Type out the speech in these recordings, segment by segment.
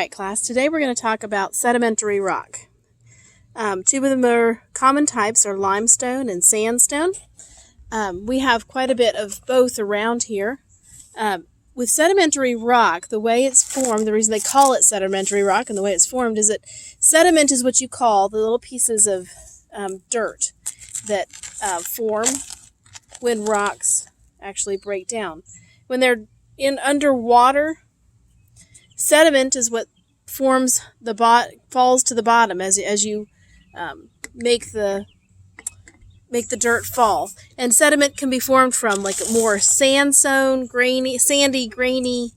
Alright class, today we're going to talk about sedimentary rock. Two of the more common types are limestone and sandstone. We have quite a bit of both around here. With sedimentary rock, the way it's formed, the reason they call it sedimentary rock and the way it's formed is that sediment is what you call the little pieces of dirt that form when rocks actually break down. When they're underwater, sediment is what forms falls to the bottom as you make the dirt fall. And sediment can be formed from like more sandy, grainy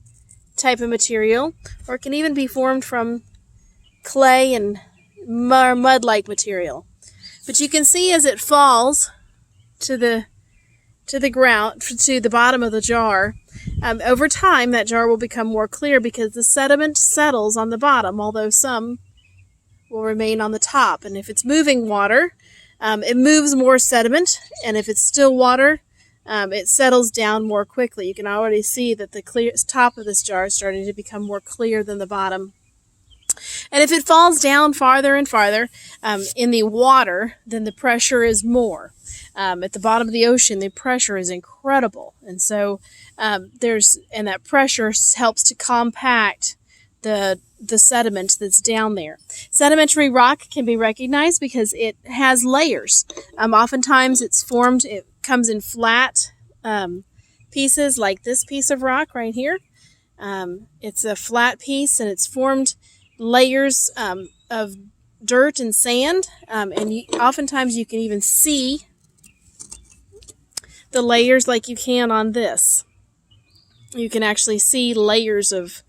type of material, or it can even be formed from clay and mud-like material. But you can see as it falls to the ground, to the bottom of the jar, over time that jar will become more clear because the sediment settles on the bottom, although some will remain on the top. And if it's moving water, it moves more sediment, and if it's still water, it settles down more quickly. You can already see that the top of this jar is starting to become more clear than the bottom. And if it falls down farther and farther in the water, then the pressure is more. At the bottom of the ocean, the pressure is incredible, and so that pressure helps to compact the sediment that's down there. Sedimentary rock can be recognized because it has layers. Oftentimes it comes in flat pieces, like this piece of rock right here. It's a flat piece, and it's formed layers of dirt and sand, and oftentimes you can even see the layers like you can on this. You can actually see layers of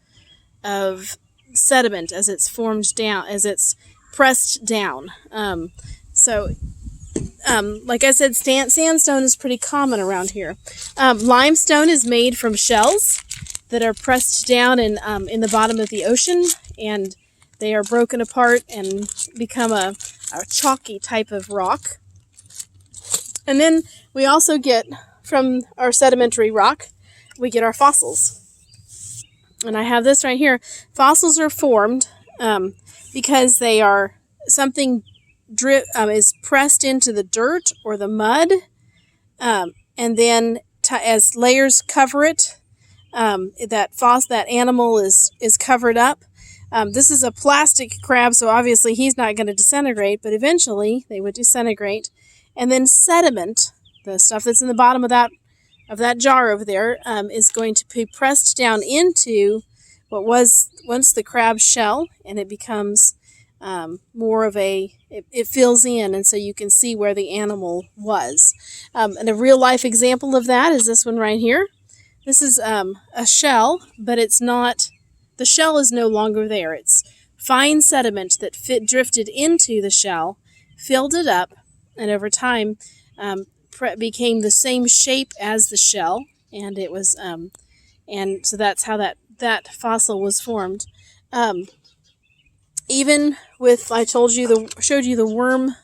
sediment as it's formed down, as it's pressed down. Like I said, sandstone is pretty common around here. Limestone is made from shells that are pressed down in the bottom of the ocean, and they are broken apart and become a chalky type of rock. And then we also get, from our sedimentary rock, we get our fossils. And I have this right here. Fossils are formed because they are something is pressed into the dirt or the mud, and then as layers cover it, that animal is covered up. This is a plastic crab, so obviously he's not going to disintegrate, but eventually they would disintegrate. And then sediment, the stuff that's in the bottom of that jar over there, is going to be pressed down into what was once the crab shell, and it becomes more of it fills in, and so you can see where the animal was. And a real life example of that is this one right here. This is a shell, but it's not, the shell is no longer there. It's fine sediment that drifted into the shell, filled it up, and over time became the same shape as the shell, and it was and so that's how that fossil was formed. Even with, I showed you the worm.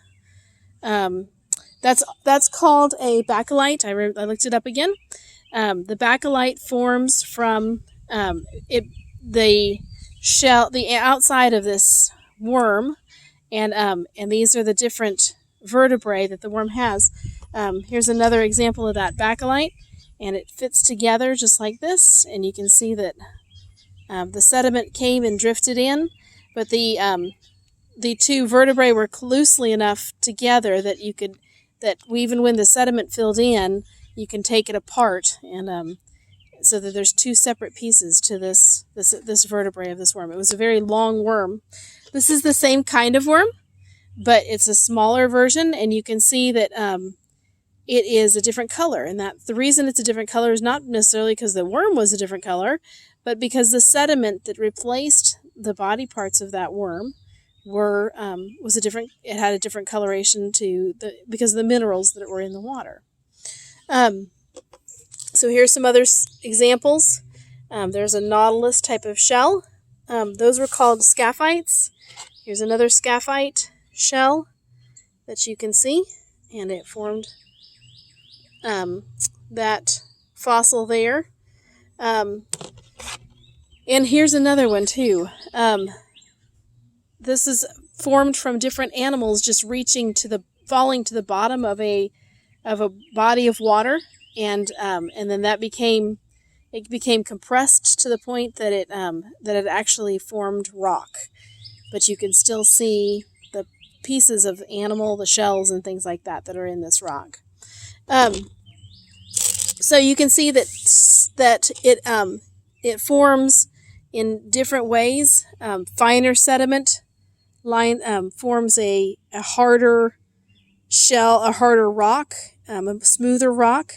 That's called a bakelite. I looked it up again. The bakelite forms from the shell, the outside of this worm, and these are the different vertebrae that the worm has. Here's another example of that bakelite, and it fits together just like this, and you can see that the sediment came and drifted in, but the two vertebrae were loosely enough together that even when the sediment filled in, you can take it apart, and so that there's two separate pieces to this vertebrae of this worm. It was a very long worm. This is the same kind of worm, but it's a smaller version, and you can see that it is a different color. And that the reason it's a different color is not necessarily because the worm was a different color, but because the sediment that replaced the body parts of that worm was a different. It had a different coloration because of the minerals that were in the water. So here's some other examples. There's a nautilus type of shell. Those were called scaphites. Here's another scaphite shell that you can see, and it formed that fossil there. And here's another one too. This is formed from different animals just falling to the bottom of a body of water, and then it became compressed to the point that it actually formed rock. But you can still see the pieces of animal, the shells and things like that are in this rock. So you can see that it forms in different ways. Finer sediment forms a harder shell, a harder rock, a smoother rock,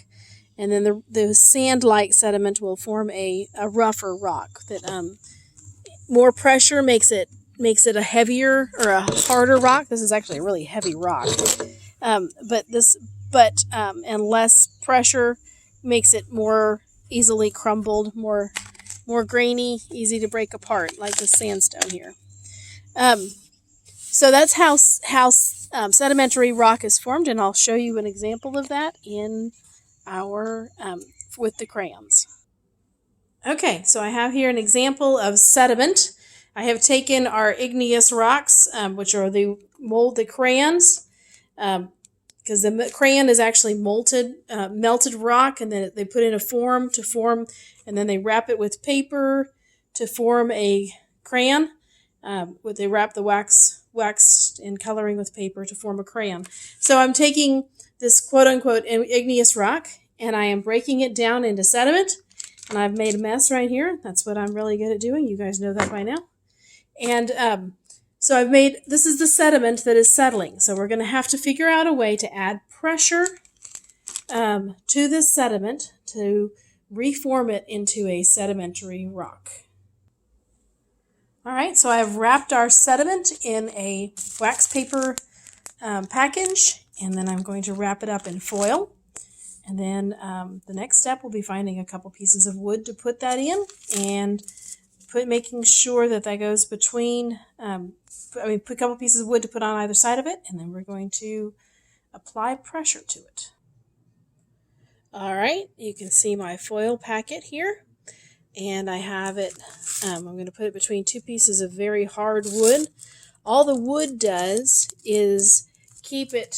and then the sand-like sediment will form a rougher rock. That more pressure makes it a heavier or a harder rock. This is actually a really heavy rock, and less pressure makes it more easily crumbled, more grainy, easy to break apart, like the sandstone here. So that's how sedimentary rock is formed, and I'll show you an example of that in our with the crayons. Okay, so I have here an example of sediment. I have taken our igneous rocks, which are the crayons, because the crayon is actually melted rock, and then they put in a form, and then they wrap it with paper to form a crayon. They wrap the wax in coloring with paper to form a crayon. So I'm taking this quote-unquote igneous rock, and I am breaking it down into sediment, and I've made a mess right here. That's what I'm really good at doing. You guys know that by now. And so this is the sediment that is settling. So we're going to have to figure out a way to add pressure to this sediment to reform it into a sedimentary rock. All right, so I've wrapped our sediment in a wax paper package, and then I'm going to wrap it up in foil. And then the next step will be finding a couple pieces of wood to put that in, and making sure that goes between, put a couple pieces of wood to put on either side of it, and then we're going to apply pressure to it. All right, you can see my foil packet here, and I have it, I'm going to put it between two pieces of very hard wood. All the wood does is keep the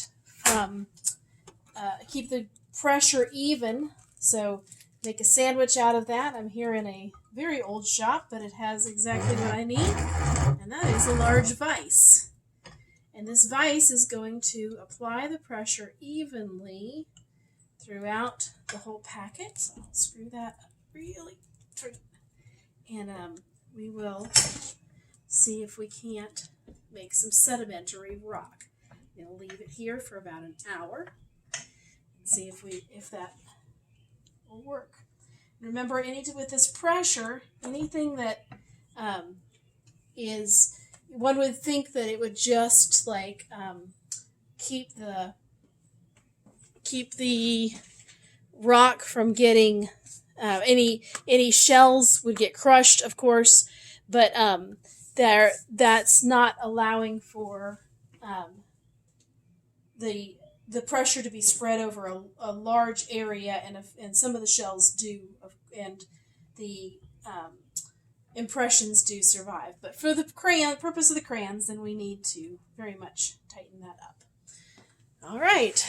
pressure even, so make a sandwich out of that. I'm here in a very old shop, but it has exactly what I need, and that is a large vise. And this vise is going to apply the pressure evenly throughout the whole packet. So I'll screw that up really tight, and we will see if we can't make some sedimentary rock. We'll leave it here for about an hour and see if that will work. Remember, with this pressure, anything that one would think that it would just keep the rock from getting any shells would get crushed, of course, but that's not allowing for the pressure to be spread over a large area, and some of the shells do, and the impressions do survive. But for the purpose of the crayons, then we need to very much tighten that up. All right.